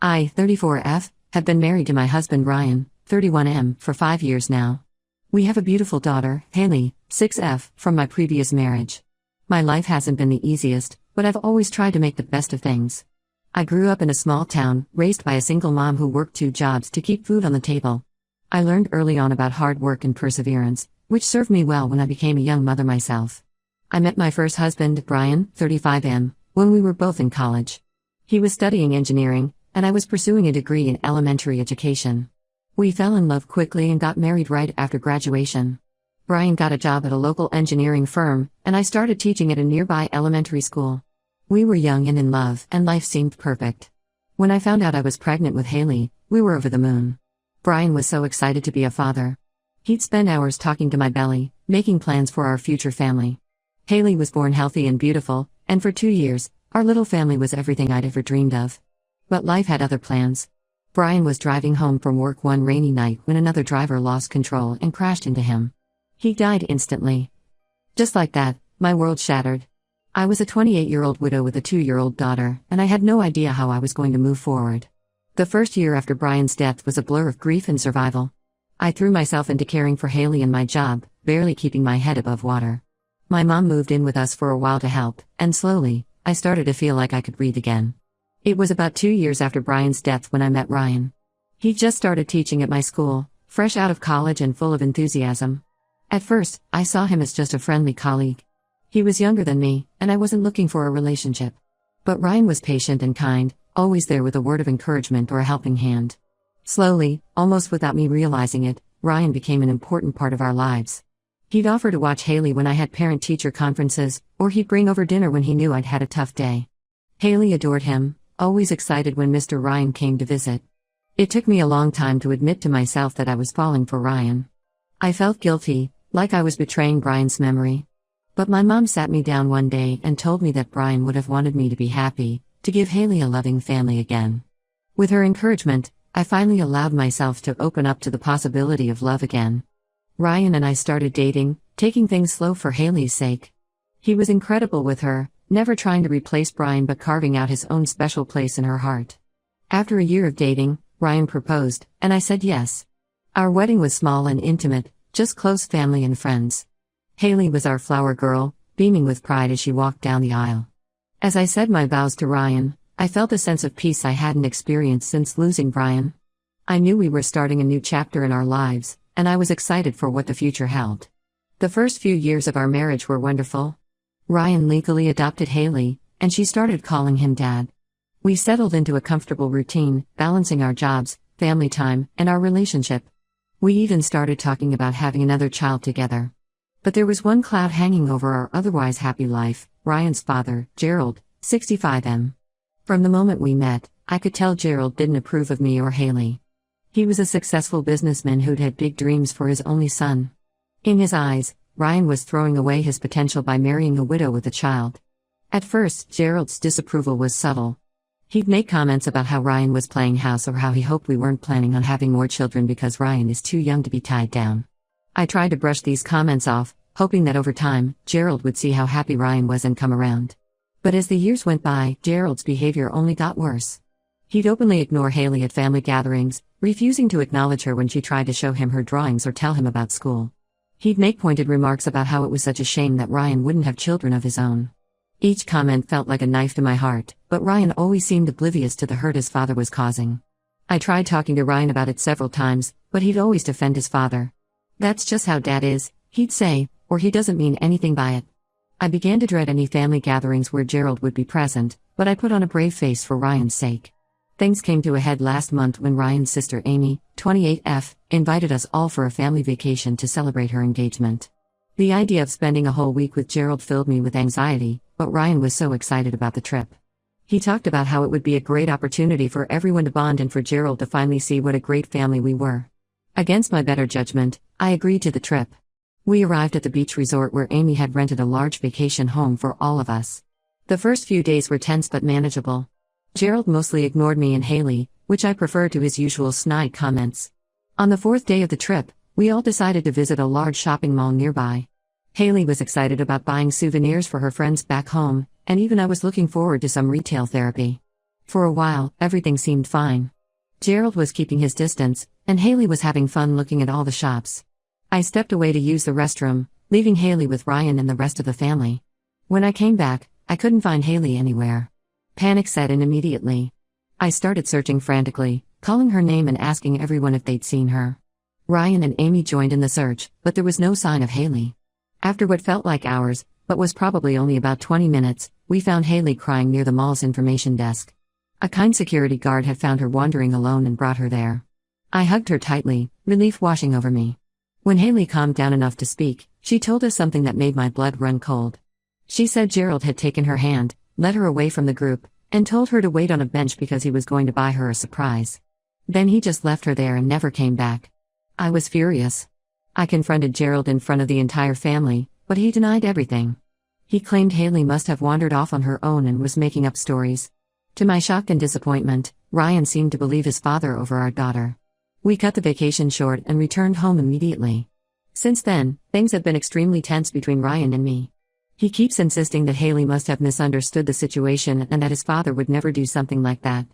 I, 34F, have been married to my husband Ryan, 31M, for 5 years now. We have a beautiful daughter, Haley, 6F, from my previous marriage. My life hasn't been the easiest, but I've always tried to make the best of things. I grew up in a small town, raised by a single mom who worked 2 jobs to keep food on the table. I learned early on about hard work and perseverance, which served me well when I became a young mother myself. I met my first husband, Brian, 35M, when we were both in college. He was studying engineering, and I was pursuing a degree in elementary education. We fell in love quickly and got married right after graduation. Brian got a job at a local engineering firm, and I started teaching at a nearby elementary school. We were young and in love, and life seemed perfect. When I found out I was pregnant with Haley, we were over the moon. Brian was so excited to be a father. He'd spend hours talking to my belly, making plans for our future family. Haley was born healthy and beautiful, and for 2 years, our little family was everything I'd ever dreamed of. But life had other plans. Brian was driving home from work one rainy night when another driver lost control and crashed into him. He died instantly. Just like that, my world shattered. I was a 28-year-old widow with a 2-year-old daughter, and I had no idea how I was going to move forward. The first year after Brian's death was a blur of grief and survival. I threw myself into caring for Haley and my job, barely keeping my head above water. My mom moved in with us for a while to help, and slowly, I started to feel like I could breathe again. It was about 2 years after Brian's death when I met Ryan. He just started teaching at my school, fresh out of college and full of enthusiasm. At first, I saw him as just a friendly colleague. He was younger than me, and I wasn't looking for a relationship. But Ryan was patient and kind, always there with a word of encouragement or a helping hand. Slowly, almost without me realizing it, Ryan became an important part of our lives. He'd offer to watch Haley when I had parent-teacher conferences, or he'd bring over dinner when he knew I'd had a tough day. Haley adored him, always excited when Mr. Ryan came to visit. It took me a long time to admit to myself that I was falling for Ryan. I felt guilty, like I was betraying Brian's memory. But my mom sat me down one day and told me that Brian would have wanted me to be happy, to give Haley a loving family again. With her encouragement, I finally allowed myself to open up to the possibility of love again. Ryan and I started dating, taking things slow for Haley's sake. He was incredible with her, never trying to replace Brian but carving out his own special place in her heart. After a year of dating, Ryan proposed, and I said yes. Our wedding was small and intimate, just close family and friends. Haley was our flower girl, beaming with pride as she walked down the aisle. As I said my vows to Ryan, I felt a sense of peace I hadn't experienced since losing Brian. I knew we were starting a new chapter in our lives, and I was excited for what the future held. The first few years of our marriage were wonderful. Ryan legally adopted Haley, and she started calling him Dad. We settled into a comfortable routine, balancing our jobs, family time, and our relationship. We even started talking about having another child together. But there was one cloud hanging over our otherwise happy life: Ryan's father, Gerald, 65M. From the moment we met, I could tell Gerald didn't approve of me or Haley. He was a successful businessman who'd had big dreams for his only son. In his eyes, Ryan was throwing away his potential by marrying a widow with a child. At first, Gerald's disapproval was subtle. He'd make comments about how Ryan was playing house or how he hoped we weren't planning on having more children because Ryan is too young to be tied down. I tried to brush these comments off, hoping that over time, Gerald would see how happy Ryan was and come around. But as the years went by, Gerald's behavior only got worse. He'd openly ignore Haley at family gatherings, refusing to acknowledge her when she tried to show him her drawings or tell him about school. He'd make pointed remarks about how it was such a shame that Ryan wouldn't have children of his own. Each comment felt like a knife to my heart, but Ryan always seemed oblivious to the hurt his father was causing. I tried talking to Ryan about it several times, but he'd always defend his father. "That's just how Dad is," he'd say, or "he doesn't mean anything by it." I began to dread any family gatherings where Gerald would be present, but I put on a brave face for Ryan's sake. Things came to a head last month when Ryan's sister Amy, 28F, invited us all for a family vacation to celebrate her engagement. The idea of spending a whole week with Gerald filled me with anxiety, but Ryan was so excited about the trip. He talked about how it would be a great opportunity for everyone to bond and for Gerald to finally see what a great family we were. Against my better judgment, I agreed to the trip. We arrived at the beach resort where Amy had rented a large vacation home for all of us. The first few days were tense but manageable. Gerald mostly ignored me and Haley, which I preferred to his usual snide comments. On the 4th day of the trip, we all decided to visit a large shopping mall nearby. Haley was excited about buying souvenirs for her friends back home, and even I was looking forward to some retail therapy. For a while, everything seemed fine. Gerald was keeping his distance, and Haley was having fun looking at all the shops. I stepped away to use the restroom, leaving Haley with Ryan and the rest of the family. When I came back, I couldn't find Haley anywhere. Panic set in immediately. I started searching frantically, calling her name and asking everyone if they'd seen her. Ryan and Amy joined in the search, but there was no sign of Haley. After what felt like hours, but was probably only about 20 minutes, we found Haley crying near the mall's information desk. A kind security guard had found her wandering alone and brought her there. I hugged her tightly, relief washing over me. When Haley calmed down enough to speak, she told us something that made my blood run cold. She said Gerald had taken her hand, led her away from the group, and told her to wait on a bench because he was going to buy her a surprise. Then he just left her there and never came back. I was furious. I confronted Gerald in front of the entire family, but he denied everything. He claimed Haley must have wandered off on her own and was making up stories. To my shock and disappointment, Ryan seemed to believe his father over our daughter. We cut the vacation short and returned home immediately. Since then, things have been extremely tense between Ryan and me. He keeps insisting that Haley must have misunderstood the situation and that his father would never do something like that.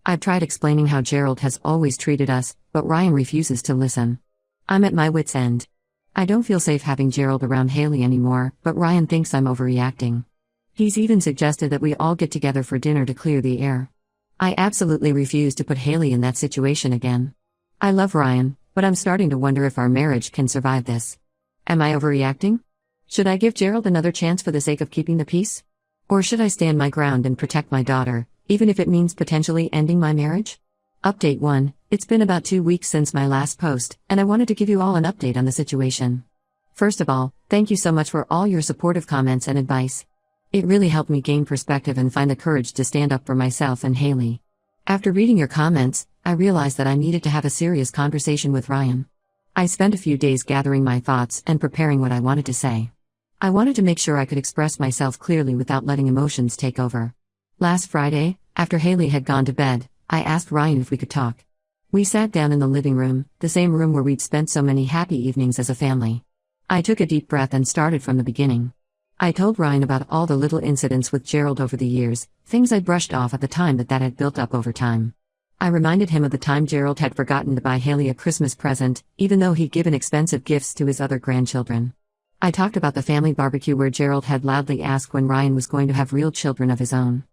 I've tried explaining how Gerald has always treated us, but Ryan refuses to listen. I'm at my wit's end. I don't feel safe having Gerald around Haley anymore, but Ryan thinks I'm overreacting. He's even suggested that we all get together for dinner to clear the air. I absolutely refuse to put Haley in that situation again. I love Ryan, but I'm starting to wonder if our marriage can survive this. Am I overreacting? Should I give Gerald another chance for the sake of keeping the peace? Or should I stand my ground and protect my daughter, even if it means potentially ending my marriage? Update 1. It's been about 2 weeks since my last post, and I wanted to give you all an update on the situation. First of all, thank you so much for all your supportive comments and advice. It really helped me gain perspective and find the courage to stand up for myself and Haley. After reading your comments, I realized that I needed to have a serious conversation with Ryan. I spent a few days gathering my thoughts and preparing what I wanted to say. I wanted to make sure I could express myself clearly without letting emotions take over. Last Friday, after Haley had gone to bed, I asked Ryan if we could talk. We sat down in the living room, the same room where we'd spent so many happy evenings as a family. I took a deep breath and started from the beginning. I told Ryan about all the little incidents with Gerald over the years, things I brushed off at the time that had built up over time. I reminded him of the time Gerald had forgotten to buy Haley a Christmas present, even though he'd given expensive gifts to his other grandchildren. I talked about the family barbecue where Gerald had loudly asked when Ryan was going to have real children of his own.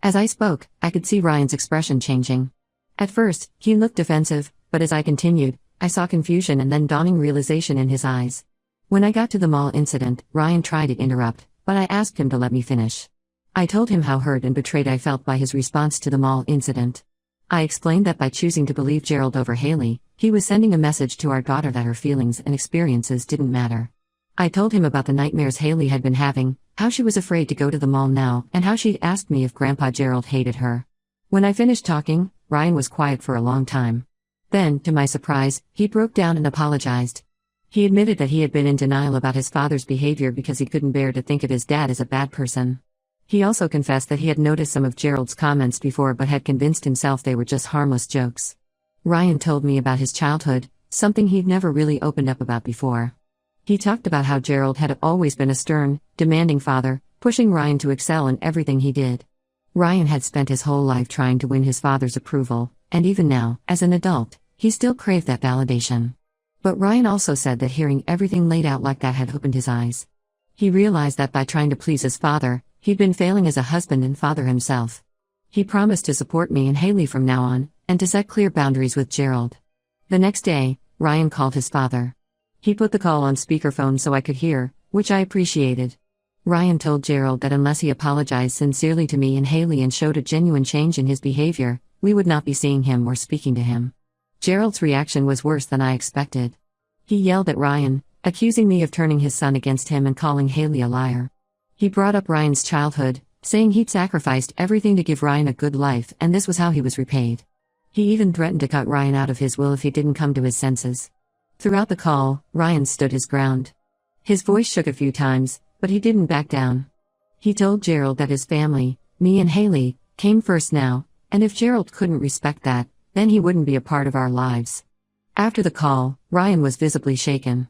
As I spoke, I could see Ryan's expression changing. At first, he looked defensive, but as I continued, I saw confusion and then dawning realization in his eyes. When I got to the mall incident, Ryan tried to interrupt, but I asked him to let me finish. I told him how hurt and betrayed I felt by his response to the mall incident. I explained that by choosing to believe Gerald over Haley, he was sending a message to our daughter that her feelings and experiences didn't matter. I told him about the nightmares Haley had been having, how she was afraid to go to the mall now, and how she'd asked me if Grandpa Gerald hated her. When I finished talking, Ryan was quiet for a long time. Then, to my surprise, he broke down and apologized. He admitted that he had been in denial about his father's behavior because he couldn't bear to think of his dad as a bad person. He also confessed that he had noticed some of Gerald's comments before but had convinced himself they were just harmless jokes. Ryan told me about his childhood, something he'd never really opened up about before. He talked about how Gerald had always been a stern, demanding father, pushing Ryan to excel in everything he did. Ryan had spent his whole life trying to win his father's approval, and even now, as an adult, he still craved that validation. But Ryan also said that hearing everything laid out like that had opened his eyes. He realized that by trying to please his father, he'd been failing as a husband and father himself. He promised to support me and Haley from now on, and to set clear boundaries with Gerald. The next day, Ryan called his father. He put the call on speakerphone so I could hear, which I appreciated. Ryan told Gerald that unless he apologized sincerely to me and Haley and showed a genuine change in his behavior, we would not be seeing him or speaking to him. Gerald's reaction was worse than I expected. He yelled at Ryan, accusing me of turning his son against him and calling Haley a liar. He brought up Ryan's childhood, saying he'd sacrificed everything to give Ryan a good life and this was how he was repaid. He even threatened to cut Ryan out of his will if he didn't come to his senses. Throughout the call, Ryan stood his ground. His voice shook a few times, but he didn't back down. He told Gerald that his family, me and Haley, came first now, and if Gerald couldn't respect that, then he wouldn't be a part of our lives. After the call, Ryan was visibly shaken.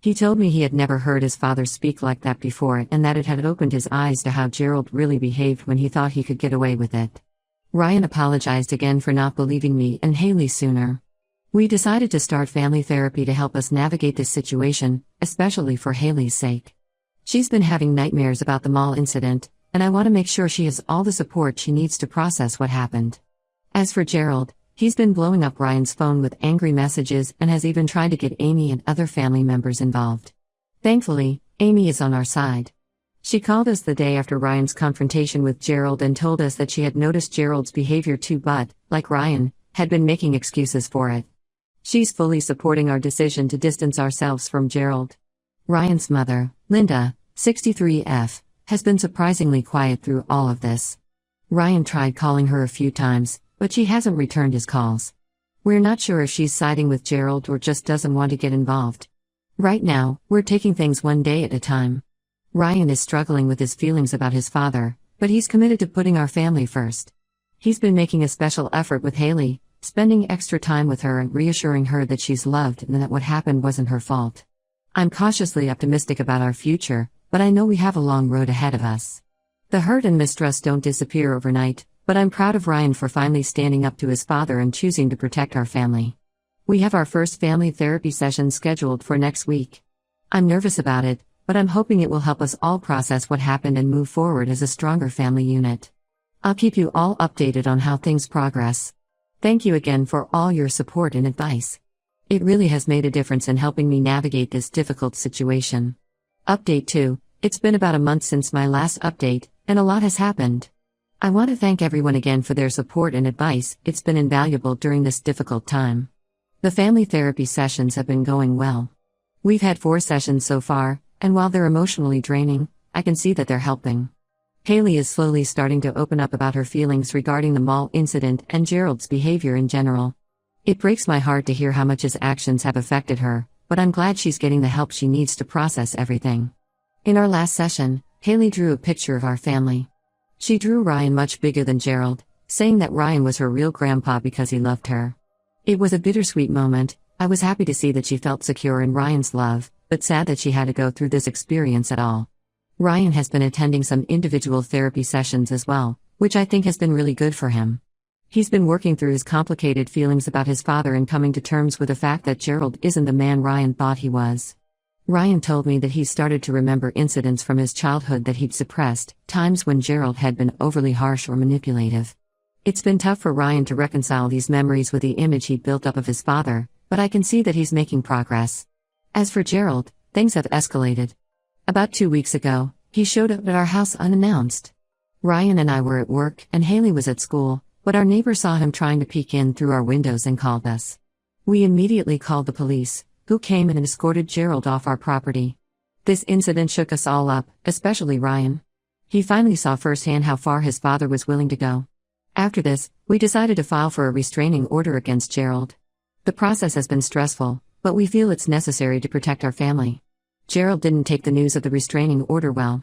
He told me he had never heard his father speak like that before and that it had opened his eyes to how Gerald really behaved when he thought he could get away with it. Ryan apologized again for not believing me and Haley sooner. We decided to start family therapy to help us navigate this situation, especially for Haley's sake. She's been having nightmares about the mall incident, and I want to make sure she has all the support she needs to process what happened. As for Gerald, he's been blowing up Ryan's phone with angry messages and has even tried to get Amy and other family members involved. Thankfully, Amy is on our side. She called us the day after Ryan's confrontation with Gerald and told us that she had noticed Gerald's behavior too but, like Ryan, had been making excuses for it. She's fully supporting our decision to distance ourselves from Gerald. Ryan's mother, Linda, 63F, has been surprisingly quiet through all of this. Ryan tried calling her a few times, but she hasn't returned his calls. We're not sure if she's siding with Gerald or just doesn't want to get involved. Right now, we're taking things one day at a time. Ryan is struggling with his feelings about his father, but he's committed to putting our family first. He's been making a special effort with Haley, spending extra time with her and reassuring her that she's loved and that what happened wasn't her fault. I'm cautiously optimistic about our future, but I know we have a long road ahead of us. The hurt and mistrust don't disappear overnight, but I'm proud of Ryan for finally standing up to his father and choosing to protect our family. We have our first family therapy session scheduled for next week. I'm nervous about it, but I'm hoping it will help us all process what happened and move forward as a stronger family unit. I'll keep you all updated on how things progress. Thank you again for all your support and advice. It really has made a difference in helping me navigate this difficult situation. Update 2. It's been about a month since my last update, and a lot has happened. I want to thank everyone again for their support and advice. It's been invaluable during this difficult time. The family therapy sessions have been going well. We've had 4 sessions so far, and while they're emotionally draining, I can see that they're helping. Haley is slowly starting to open up about her feelings regarding the mall incident and Gerald's behavior in general. It breaks my heart to hear how much his actions have affected her, but I'm glad she's getting the help she needs to process everything. In our last session, Haley drew a picture of our family. She drew Ryan much bigger than Gerald, saying that Ryan was her real grandpa because he loved her. It was a bittersweet moment. I was happy to see that she felt secure in Ryan's love, but sad that she had to go through this experience at all. Ryan has been attending some individual therapy sessions as well, which I think has been really good for him. He's been working through his complicated feelings about his father and coming to terms with the fact that Gerald isn't the man Ryan thought he was. Ryan told me that he started to remember incidents from his childhood that he'd suppressed, times when Gerald had been overly harsh or manipulative. It's been tough for Ryan to reconcile these memories with the image he'd built up of his father, but I can see that he's making progress. As for Gerald, things have escalated. About 2 weeks ago, he showed up at our house unannounced. Ryan and I were at work and Haley was at school, but our neighbor saw him trying to peek in through our windows and called us. We immediately called the police, who came and escorted Gerald off our property. This incident shook us all up, especially Ryan. He finally saw firsthand how far his father was willing to go. After this, we decided to file for a restraining order against Gerald. The process has been stressful, but we feel it's necessary to protect our family. Gerald didn't take the news of the restraining order well.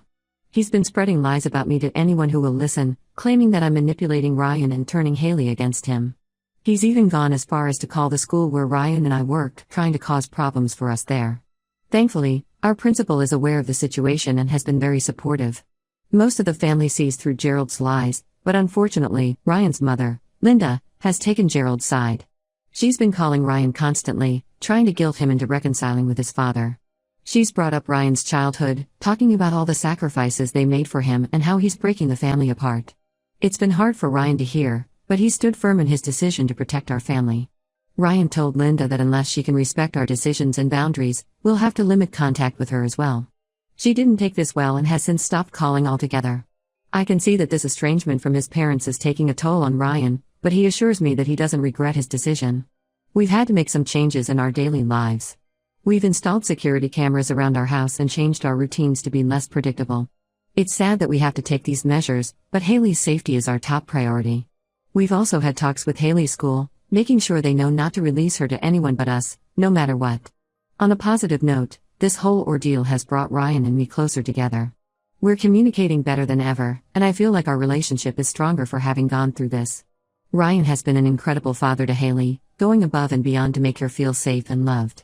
He's been spreading lies about me to anyone who will listen, claiming that I'm manipulating Ryan and turning Haley against him. He's even gone as far as to call the school where Ryan and I worked, trying to cause problems for us there. Thankfully, our principal is aware of the situation and has been very supportive. Most of the family sees through Gerald's lies, but unfortunately, Ryan's mother, Linda, has taken Gerald's side. She's been calling Ryan constantly, trying to guilt him into reconciling with his father. She's brought up Ryan's childhood, talking about all the sacrifices they made for him and how he's breaking the family apart. It's been hard for Ryan to hear, but he stood firm in his decision to protect our family. Ryan told Linda that unless she can respect our decisions and boundaries, we'll have to limit contact with her as well. She didn't take this well and has since stopped calling altogether. I can see that this estrangement from his parents is taking a toll on Ryan, but he assures me that he doesn't regret his decision. We've had to make some changes in our daily lives. We've installed security cameras around our house and changed our routines to be less predictable. It's sad that we have to take these measures, but Haley's safety is our top priority. We've also had talks with Haley's school, making sure they know not to release her to anyone but us, no matter what. On a positive note, this whole ordeal has brought Ryan and me closer together. We're communicating better than ever, and I feel like our relationship is stronger for having gone through this. Ryan has been an incredible father to Haley, going above and beyond to make her feel safe and loved.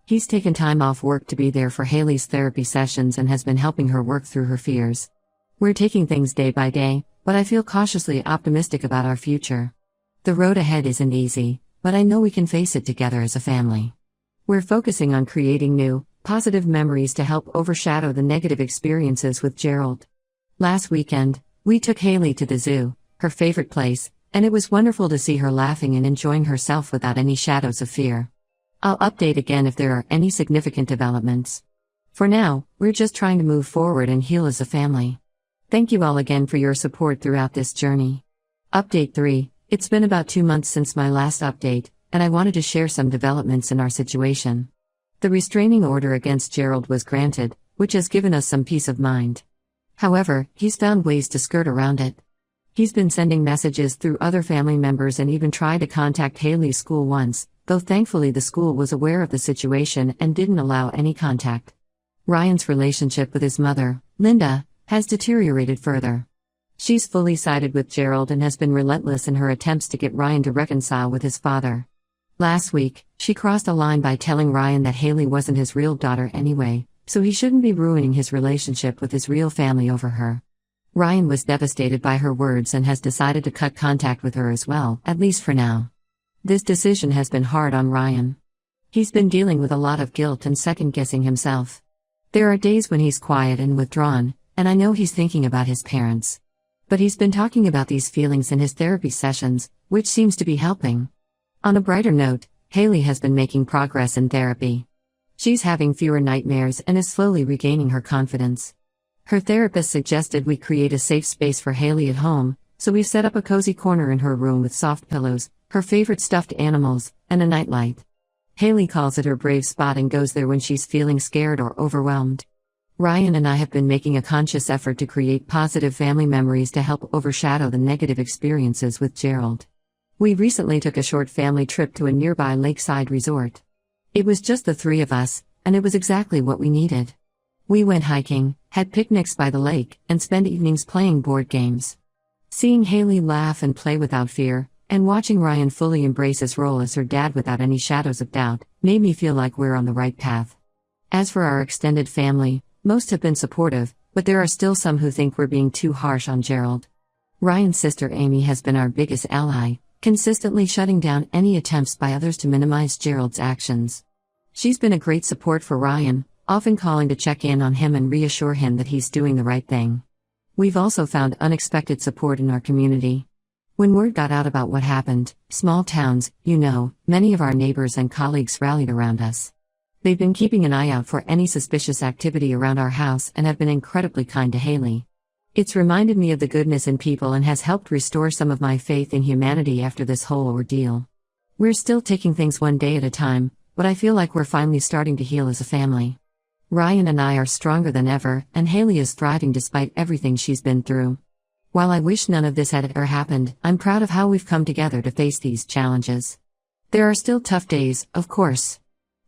He's taken time off work to be there for Haley's therapy sessions and has been helping her work through her fears. We're taking things day by day, but I feel cautiously optimistic about our future. The road ahead isn't easy, but I know we can face it together as a family. We're focusing on creating new, positive memories to help overshadow the negative experiences with Gerald. Last weekend, we took Haley to the zoo, her favorite place, and it was wonderful to see her laughing and enjoying herself without any shadows of fear. I'll update again if there are any significant developments. For now, we're just trying to move forward and heal as a family. Thank you all again for your support throughout this journey. Update 3. It's been about 2 months since my last update, and I wanted to share some developments in our situation. The restraining order against Gerald was granted, which has given us some peace of mind. However, he's found ways to skirt around it. He's been sending messages through other family members and even tried to contact Haley's school once, though thankfully the school was aware of the situation and didn't allow any contact. Ryan's relationship with his mother, Linda, has deteriorated further. She's fully sided with Gerald and has been relentless in her attempts to get Ryan to reconcile with his father. Last week, she crossed a line by telling Ryan that Haley wasn't his real daughter anyway, so he shouldn't be ruining his relationship with his real family over her. Ryan was devastated by her words and has decided to cut contact with her as well, at least for now. This decision has been hard on Ryan. He's been dealing with a lot of guilt and second-guessing himself. There are days when he's quiet and withdrawn, and I know he's thinking about his parents. But he's been talking about these feelings in his therapy sessions, which seems to be helping. On a brighter note, Haley has been making progress in therapy. She's having fewer nightmares and is slowly regaining her confidence. Her therapist suggested we create a safe space for Haley at home, so we've set up a cozy corner in her room with soft pillows, her favorite stuffed animals, and a nightlight. Haley calls it her brave spot and goes there when she's feeling scared or overwhelmed. Ryan and I have been making a conscious effort to create positive family memories to help overshadow the negative experiences with Gerald. We recently took a short family trip to a nearby lakeside resort. It was just the 3 of us, and it was exactly what we needed. We went hiking, had picnics by the lake, and spent evenings playing board games. Seeing Haley laugh and play without fear, and watching Ryan fully embrace his role as her dad without any shadows of doubt, made me feel like we're on the right path. As for our extended family, most have been supportive, but there are still some who think we're being too harsh on Gerald. Ryan's sister Amy has been our biggest ally, consistently shutting down any attempts by others to minimize Gerald's actions. She's been a great support for Ryan, often calling to check in on him and reassure him that he's doing the right thing. We've also found unexpected support in our community. When word got out about what happened, small towns, many of our neighbors and colleagues rallied around us. They've been keeping an eye out for any suspicious activity around our house and have been incredibly kind to Haley. It's reminded me of the goodness in people and has helped restore some of my faith in humanity after this whole ordeal. We're still taking things one day at a time, but I feel like we're finally starting to heal as a family. Ryan and I are stronger than ever, and Haley is thriving despite everything she's been through. While I wish none of this had ever happened, I'm proud of how we've come together to face these challenges. There are still tough days, of course.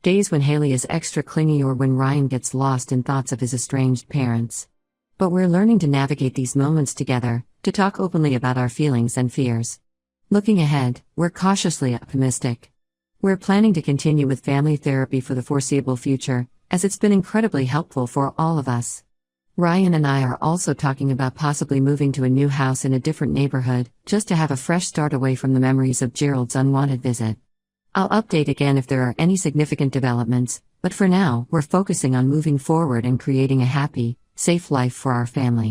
Days when Haley is extra clingy or when Ryan gets lost in thoughts of his estranged parents. But we're learning to navigate these moments together, to talk openly about our feelings and fears. Looking ahead, we're cautiously optimistic. We're planning to continue with family therapy for the foreseeable future, as it's been incredibly helpful for all of us. Ryan and I are also talking about possibly moving to a new house in a different neighborhood, just to have a fresh start away from the memories of Gerald's unwanted visit. I'll update again if there are any significant developments, but for now, we're focusing on moving forward and creating a happy, safe life for our family.